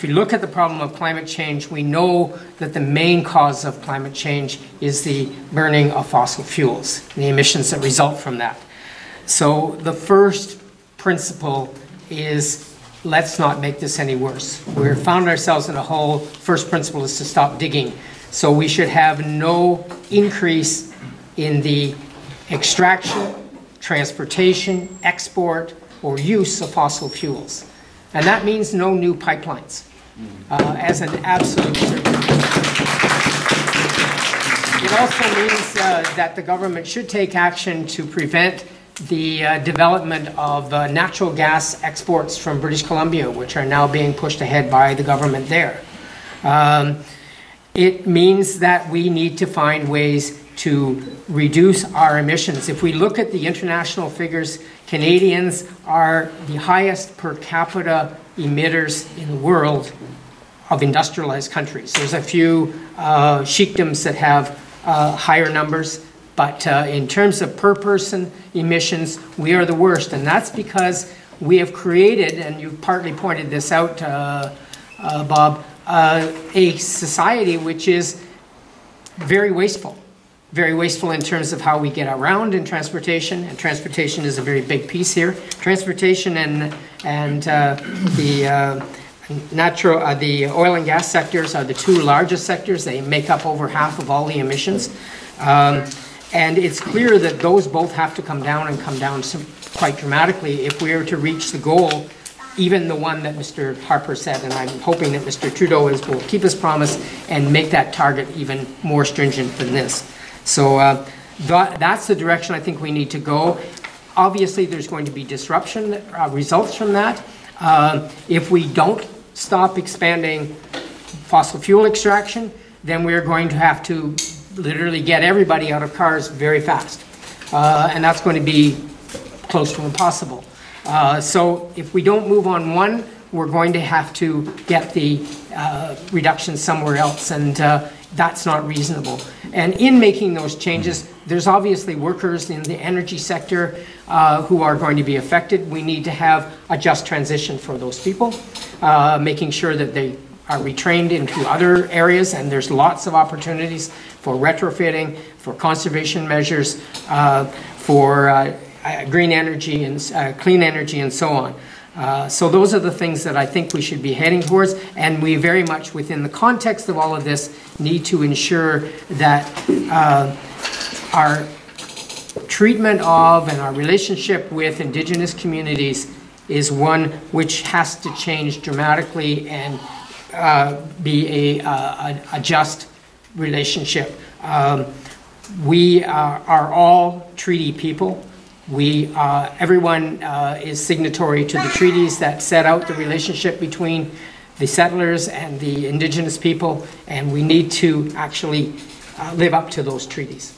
if you look at the problem of climate change, we know that the main cause of climate change is the burning of fossil fuels, and the emissions that result from that. So the first principle is, let's not make this any worse. We've found ourselves in a hole. First principle is to stop digging. So we should have no increase in the extraction, transportation, export, or use of fossil fuels. And that means no new pipelines as an absolute certainty. It also means that the government should take action to prevent the development of natural gas exports from British Columbia, which are now being pushed ahead by the government there. It means that we need to find ways to reduce our emissions. If we look at the international figures, Canadians are the highest per capita emitters in the world of industrialized countries. There's a few sheikdoms that have higher numbers, but in terms of per person emissions, we are the worst. And that's because we have created, and you partly pointed this out, Bob, a society which is very wasteful. Very wasteful in terms of how we get around in transportation, and transportation is a very big piece here. Transportation and the oil and gas sectors are the two largest sectors. They make up over half of all the emissions. And it's clear that those both have to come down, and come down quite dramatically if we are to reach the goal, even the one that Mr. Harper said, and I'm hoping that Mr. Trudeau will keep his promise and make that target even more stringent than this. So that's the direction I think we need to go. Obviously, there's going to be disruption that results from that. If we don't stop expanding fossil fuel extraction, then we're going to have to literally get everybody out of cars very fast. And that's going to be close to impossible. So if we don't move on one, we're going to have to get the reduction somewhere else, and that's not reasonable. And in making those changes, there's obviously workers in the energy sector who are going to be affected. We need to have a just transition for those people, making sure that they are retrained into other areas, and there's lots of opportunities for retrofitting, for conservation measures, for green energy and clean energy and so on. So those are the things that I think we should be heading towards, and we very much within the context of all of this need to ensure that our treatment of and our relationship with Indigenous communities is one which has to change dramatically and be a just relationship. We are all treaty people. Everyone is signatory to the treaties that set out the relationship between the settlers and the Indigenous people, and we need to actually live up to those treaties.